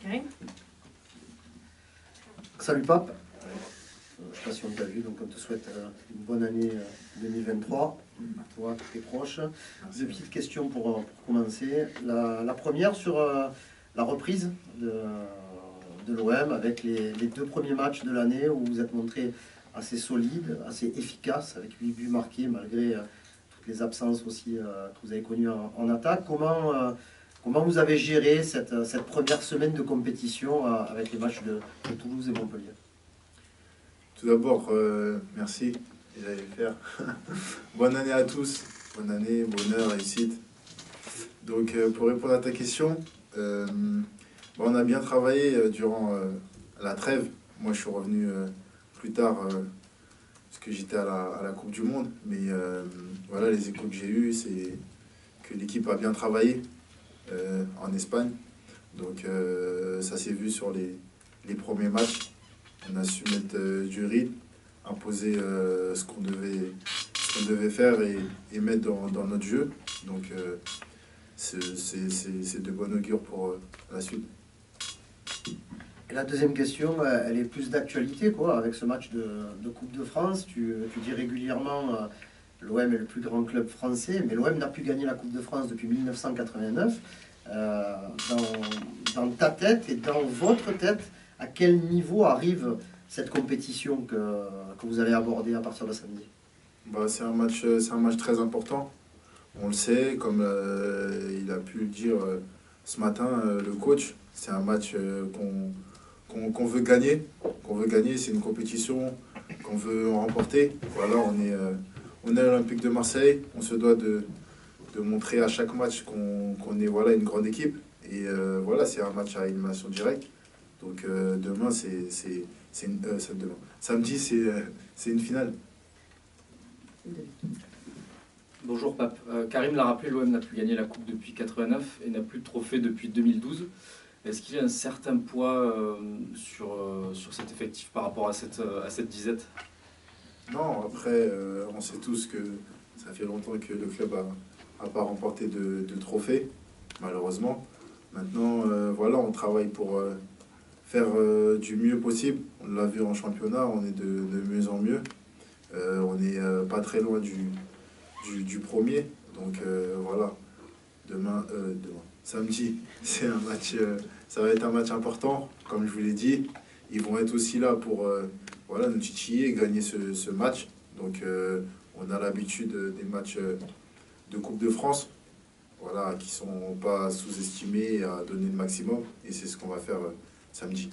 Karim. Salut Pape, je ne sais pas si on t'a vu, donc on te souhaite une bonne année 2023, à toi, tous tes proches. Deux petites questions pour commencer. La première sur la reprise de l'OM avec les deux premiers matchs de l'année où vous êtes montré assez solide, assez efficace, avec 8 buts marqués malgré toutes les absences aussi que vous avez connues en attaque. Comment vous avez géré cette première semaine de compétition avec les matchs de Toulouse et Montpellier? Tout d'abord, merci, et j'allais le faire. Bonne année à tous, bonne année, bonheur, réussite. Donc pour répondre à ta question, on a bien travaillé durant la trêve. Moi je suis revenu plus tard parce que j'étais à la Coupe du Monde. Mais voilà, les échos que j'ai eus, c'est que l'équipe a bien travaillé en Espagne. Donc ça s'est vu sur les premiers matchs. On a su mettre du rythme, imposer ce qu'on devait faire et mettre dans notre jeu. Donc c'est de bon augure pour la suite. Et la deuxième question, elle est plus d'actualité, quoi, avec ce match de Coupe de France. Tu dis régulièrement l'OM est le plus grand club français, mais l'OM n'a plus gagné la Coupe de France depuis 1989. Dans ta tête et dans votre tête, à quel niveau arrive cette compétition que vous allez aborder à partir de samedi? C'est un match très important. On le sait, comme il a pu le dire ce matin, le coach. C'est un match qu'on veut gagner. C'est une compétition qu'on veut remporter. Voilà, on est à l'Olympique de Marseille. On se doit de montrer à chaque match qu'on est voilà, une grande équipe. Et voilà, c'est un match à élimination directe. Donc demain, samedi, c'est une finale. Bonjour Pape. Karim l'a rappelé, l'OM n'a plus gagné la Coupe depuis 89 et n'a plus de trophée depuis 2012. Est-ce qu'il y a un certain poids sur cet effectif par rapport à cette disette? Non, après, on sait tous que ça fait longtemps que le club n'a pas remporté de trophée, malheureusement. Maintenant, voilà, on travaille pour faire du mieux possible. On l'a vu en championnat, on est de mieux en mieux. On n'est pas très loin du premier. Donc voilà, samedi, c'est un match, ça va être un match important, comme je vous l'ai dit. Ils vont être aussi là pour voilà, nous titiller et gagner ce match. Donc on a l'habitude des matchs de Coupe de France, voilà, qui ne sont pas sous-estimés à donner le maximum. Et c'est ce qu'on va faire samedi.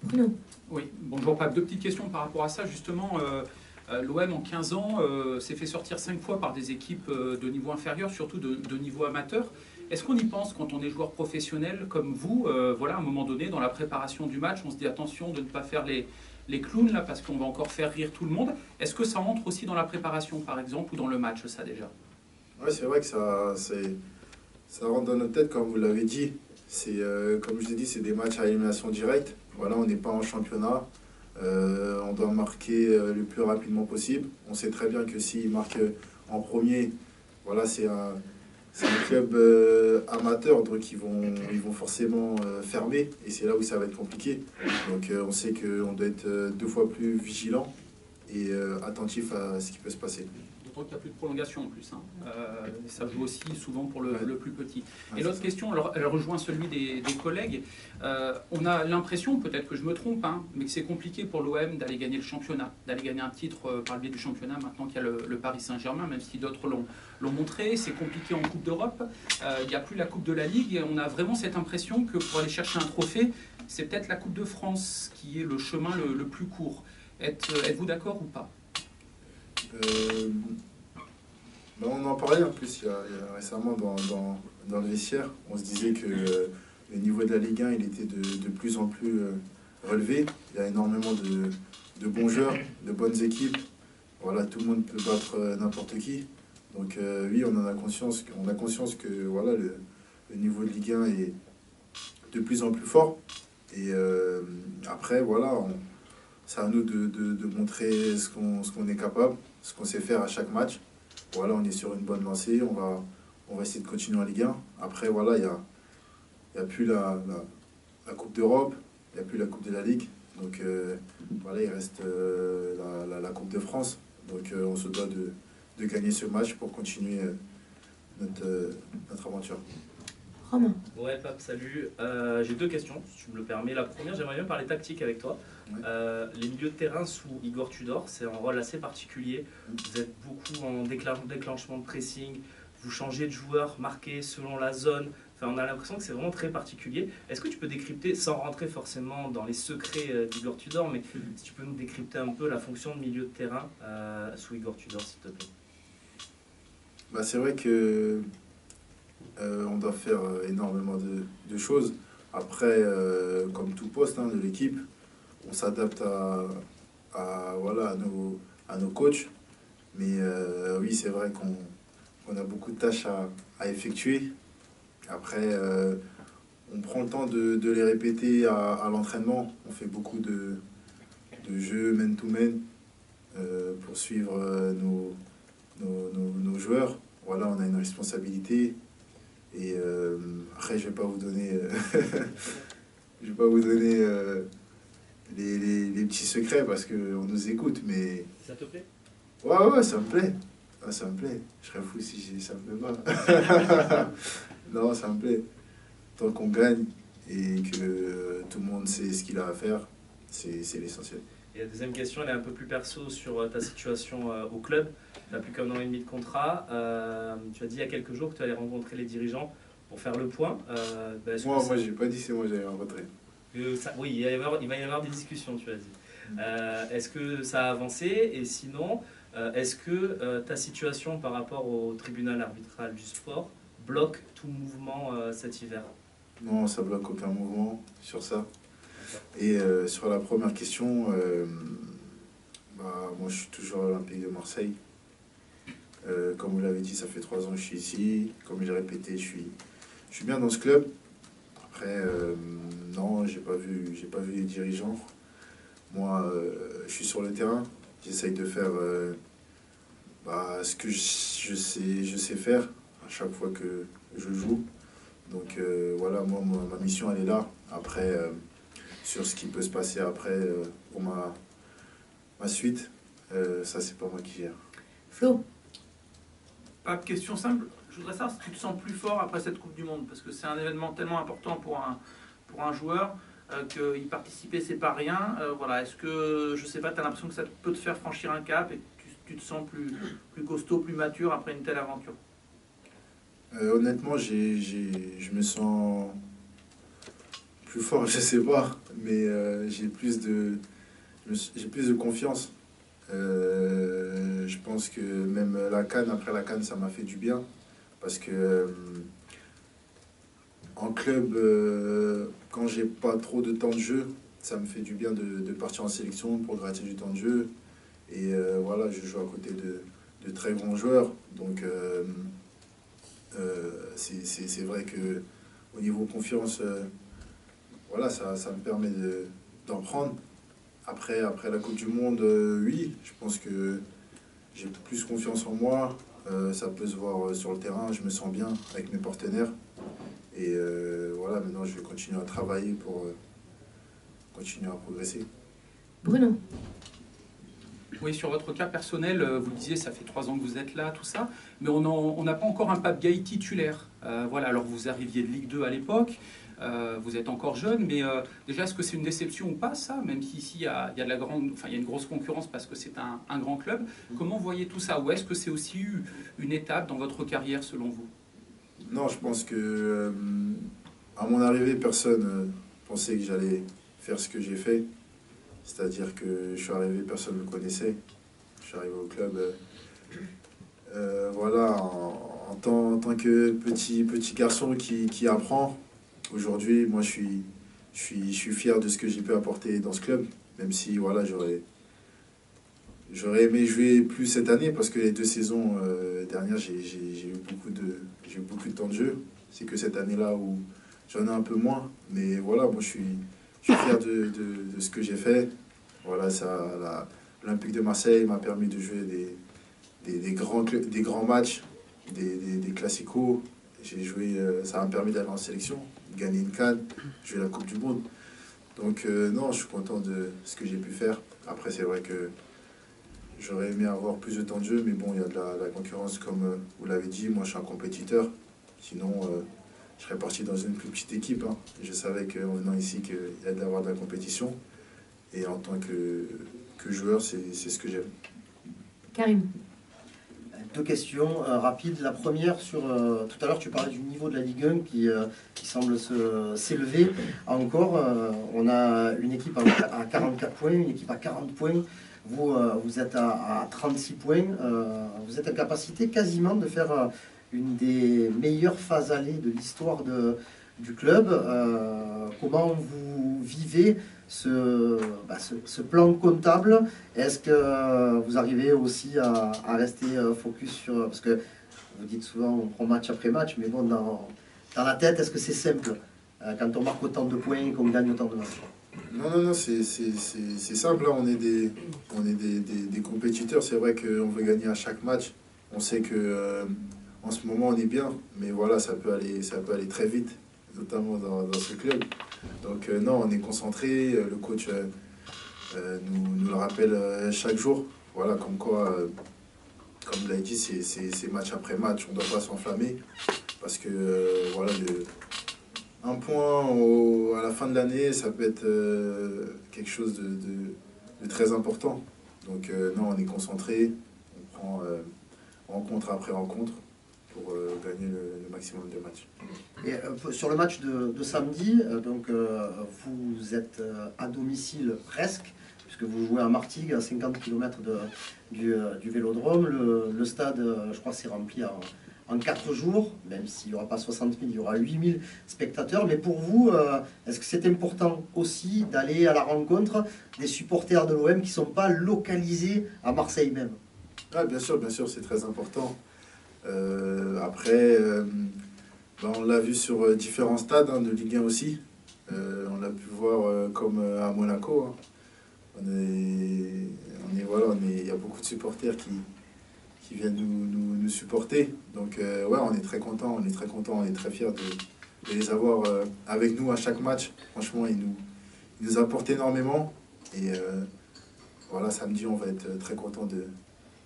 Bruno. Oui, bonjour Pape. Deux petites questions par rapport à ça. Justement, l'OM en 15 ans s'est fait sortir 5 fois par des équipes de niveau inférieur, surtout de niveau amateur. Est-ce qu'on y pense quand on est joueur professionnel comme vous? Voilà, à un moment donné, dans la préparation du match, on se dit attention de ne pas faire les clowns là, parce qu'on va encore faire rire tout le monde. Est-ce que ça entre aussi dans la préparation, par exemple, ou dans le match, ça déjà? Oui, c'est vrai que ça rentre dans notre tête, comme vous l'avez dit. Comme je l'ai dit, c'est des matchs à élimination directe. Voilà, on n'est pas en championnat. On doit marquer le plus rapidement possible. On sait très bien que s'ils marquent en premier, voilà, c'est un club amateur, donc ils vont forcément fermer. Et c'est là où ça va être compliqué. Donc on sait qu'on doit être 2 fois plus vigilant et attentif à ce qui peut se passer. D'autant qu'il n'y a plus de prolongation en plus. Ça joue aussi souvent pour le plus petit. Ouais, et l'autre question, elle rejoint celui des collègues. On a l'impression, peut-être que je me trompe, mais que c'est compliqué pour l'OM d'aller gagner le championnat, d'aller gagner un titre par le biais du championnat maintenant qu'il y a le Paris Saint-Germain, même si d'autres l'ont montré. C'est compliqué en Coupe d'Europe. Il n'y a plus la Coupe de la Ligue. Et on a vraiment cette impression que pour aller chercher un trophée, c'est peut-être la Coupe de France qui est le chemin le plus court. Êtes-vous d'accord ou pas? On en parlait en plus il y a récemment dans le vestiaire. On se disait que le niveau de la Ligue 1 il était de plus en plus relevé. Il y a énormément de bons joueurs, de bonnes équipes. Voilà, tout le monde peut battre n'importe qui. Donc oui, on a conscience que voilà, le niveau de Ligue 1 est de plus en plus fort. Et après, voilà, c'est à nous de montrer ce qu'on est capable, ce qu'on sait faire à chaque match. Voilà, on est sur une bonne lancée, on va essayer de continuer en Ligue 1. Après, voilà, il y a plus la la Coupe d'Europe, il n'y a plus la Coupe de la Ligue. Donc voilà, il reste la Coupe de France. Donc on se doit de gagner ce match pour continuer notre aventure. Romain. Ouais, Pape, salut. J'ai deux questions, si tu me le permets. La première, j'aimerais bien parler tactique avec toi. Ouais. Les milieux de terrain sous Igor Tudor, c'est un rôle assez particulier. Vous êtes beaucoup en déclenchement de pressing, vous changez de joueur marqué selon la zone. Enfin, on a l'impression que c'est vraiment très particulier. Est-ce que tu peux décrypter, sans rentrer forcément dans les secrets d'Igor Tudor, mais si tu peux nous décrypter un peu la fonction de milieu de terrain sous Igor Tudor, s'il te plaît? Bah, c'est vrai que on doit faire énormément de choses. Après, comme tout poste de l'équipe, on s'adapte voilà, à nos coachs. Mais oui, c'est vrai qu'on a beaucoup de tâches à effectuer. Après, on prend le temps de les répéter à l'entraînement. On fait beaucoup de jeux man-to-man pour suivre nos joueurs. Voilà, on a une responsabilité. Et après, je vais pas vous donner, les petits secrets parce qu'on nous écoute. Mais Ça te plaît? ouais, ça me plaît. Ah, ça me plaît. Je serais fou si ça me plaît pas. Non, ça me plaît. Tant qu'on gagne et que tout le monde sait ce qu'il a à faire, c'est l'essentiel. Et la deuxième question, elle est un peu plus perso sur ta situation au club. Tu n'as plus qu'un an et demi de contrat. Tu as dit il y a quelques jours que tu allais rencontrer les dirigeants pour faire le point. Moi, j'ai pas dit c'est moi j'allais rencontrer. Oui, il va y avoir des discussions, tu as dit. Est-ce que ça a avancé? Et sinon, est-ce que ta situation par rapport au tribunal arbitral du sport bloque tout mouvement cet hiver? Non, ça bloque aucun mouvement sur ça. Et sur la première question, moi je suis toujours à l'Olympique de Marseille. Comme vous l'avez dit, ça fait 3 ans que je suis ici. Comme j'ai répété, je suis bien dans ce club. Après, non, j'ai pas vu les dirigeants. Moi, je suis sur le terrain. J'essaye de faire ce que je sais faire à chaque fois que je joue. Donc voilà, moi, ma mission, elle est là. Après, sur ce qui peut se passer après pour ma suite, ça, c'est pas moi qui gère. Flo. Pas de question simple. Je voudrais savoir si tu te sens plus fort après cette Coupe du Monde, parce que c'est un événement tellement important pour un joueur qu'y participer, c'est pas rien. Voilà. Est-ce que, je sais pas, tu as l'impression que ça peut te faire franchir un cap et que tu te sens plus costaud, plus mature après une telle aventure? Honnêtement, je me sens plus fort, je sais pas, mais j'ai plus de confiance. Je pense que même après la CAN, ça m'a fait du bien. Parce que en club, quand j'ai pas trop de temps de jeu, ça me fait du bien de partir en sélection pour gratter du temps de jeu. Et voilà, je joue à côté de très grands joueurs. Donc c'est vrai que au niveau confiance, voilà, ça me permet d'en prendre. Après la Coupe du Monde, oui, je pense que j'ai plus confiance en moi. Ça peut se voir sur le terrain, je me sens bien avec mes partenaires. Et voilà, maintenant je vais continuer à travailler pour continuer à progresser. Bruno. Oui, sur votre cas personnel, vous le disiez, ça fait 3 ans que vous êtes là, tout ça, mais on n'a pas encore un Pape Gaye titulaire. Voilà, alors vous arriviez de Ligue 2 à l'époque, vous êtes encore jeune, mais déjà, est-ce que c'est une déception ou pas, ça? Même si ici, il y a une grosse concurrence parce que c'est un grand club. Comment vous voyez tout ça? Ou est-ce que c'est aussi une étape dans votre carrière, selon vous? Non, je pense que à mon arrivée, personne pensait que j'allais faire ce que j'ai fait. C'est-à-dire que je suis arrivé, personne ne me connaissait. Je suis arrivé au club, voilà, en tant que petit garçon qui apprend. Aujourd'hui, moi, je suis fier de ce que j'ai pu apporter dans ce club, même si, voilà, j'aurais aimé jouer plus cette année parce que les 2 saisons dernières, j'ai eu beaucoup de temps de jeu. C'est que cette année-là où j'en ai un peu moins. Mais voilà, moi, je suis fier de ce que j'ai fait. Voilà, l'Olympique de Marseille m'a permis de jouer des grands matchs, des classicos. J'ai joué, ça m'a permis d'aller en sélection. gagner une CAN, jouer la Coupe du Monde. Donc non, je suis content de ce que j'ai pu faire. Après, c'est vrai que j'aurais aimé avoir plus de temps de jeu, mais bon, il y a de la concurrence, comme vous l'avez dit. Moi, je suis un compétiteur. Sinon, je serais parti dans une plus petite équipe. Hein. Je savais qu'en venant ici, qu'il y a d'avoir de la compétition. Et en tant que joueur, c'est ce que j'aime. Karim. Deux questions rapides. La première, sur tout à l'heure, tu parlais du niveau de la Ligue 1 qui semble s'élever encore. On a une équipe à 44 points, une équipe à 40 points. Vous êtes à 36 points. Vous êtes en capacité quasiment de faire une des meilleures phases allées de l'histoire du club. Comment vous vivez ce plan comptable? Est-ce que vous arrivez aussi à rester focus sur... Parce que vous dites souvent on prend match après match, mais bon, dans la tête, est-ce que c'est simple quand on marque autant de points et qu'on gagne autant de matchs? Non, c'est simple. Là, on est des compétiteurs. C'est vrai qu'on veut gagner à chaque match. On sait que en ce moment, on est bien, mais voilà, ça peut aller très vite, notamment dans ce club. Donc non, on est concentré. Le coach nous le rappelle chaque jour. Voilà, comme quoi, comme vous l'avez dit, c'est match après match. On ne doit pas s'enflammer parce que voilà, un point à la fin de l'année, ça peut être quelque chose de très important. Donc non, on est concentré. On prend rencontre après rencontre pour gagner le maximum de matchs. Et sur le match de samedi, vous êtes à domicile presque, puisque vous jouez à Martigues, à 50 km du Vélodrome. Le stade, je crois, s'est rempli en 4 jours, même s'il n'y aura pas 60 000, il y aura 8 000 spectateurs. Mais pour vous, est-ce que c'est important aussi d'aller à la rencontre des supporters de l'OM qui ne sont pas localisés à Marseille même? Ah, bien sûr, c'est très important. Après, on l'a vu sur différents stades de Ligue 1 aussi. On l'a pu voir comme à Monaco. Hein. Il y a beaucoup de supporters qui viennent nous supporter. Donc ouais, on est très contents, on est très fiers de les avoir avec nous à chaque match. Franchement, ils nous apportent énormément. Et voilà, samedi, on va être très contents de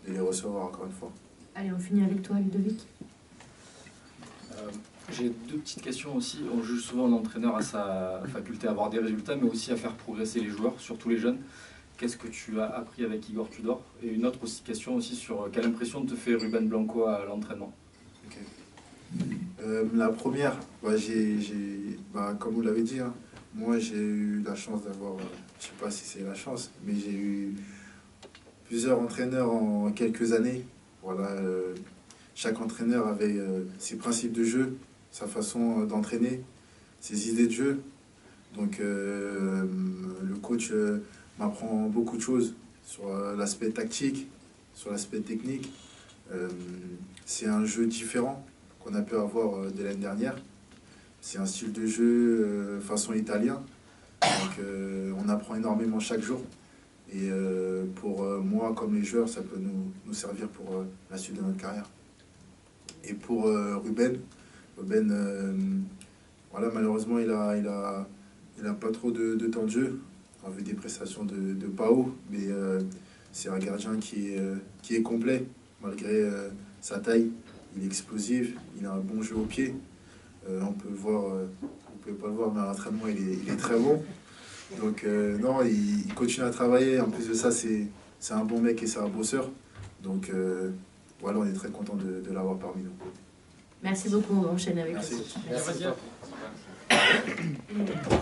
les recevoir encore une fois. Allez, on finit avec toi, Ludovic. J'ai deux petites questions aussi. On juge souvent l'entraîneur à sa faculté à avoir des résultats, mais aussi à faire progresser les joueurs, surtout les jeunes. Qu'est-ce que tu as appris avec Igor Tudor? Et une autre aussi question aussi sur quelle impression te fait Ruben Blanco à l'entraînement? Okay. La première, comme vous l'avez dit, hein, moi j'ai eu la chance d'avoir, je ne sais pas si c'est la chance, mais j'ai eu plusieurs entraîneurs en quelques années. Voilà, chaque entraîneur avait ses principes de jeu, sa façon d'entraîner, ses idées de jeu. Donc le coach m'apprend beaucoup de choses sur l'aspect tactique, sur l'aspect technique. C'est un jeu différent qu'on a pu avoir de l'année dernière. C'est un style de jeu façon italien. Donc on apprend énormément chaque jour. Et pour moi, comme les joueurs, ça peut nous servir pour la suite de notre carrière. Et pour Ruben, voilà, malheureusement, il a pas trop de temps de jeu, en vue des prestations de Pau, mais c'est un gardien qui est complet, malgré sa taille. Il est explosif, il a un bon jeu au pied. On peut voir, vous ne pouvez pas le voir, mais à l'entraînement, il est très bon. Donc non, il continue à travailler. En plus de ça, c'est un bon mec et c'est un bosseur. Donc voilà, on est très content de l'avoir parmi nous. Merci beaucoup, on enchaîne avec Merci. la suite. Vas-y.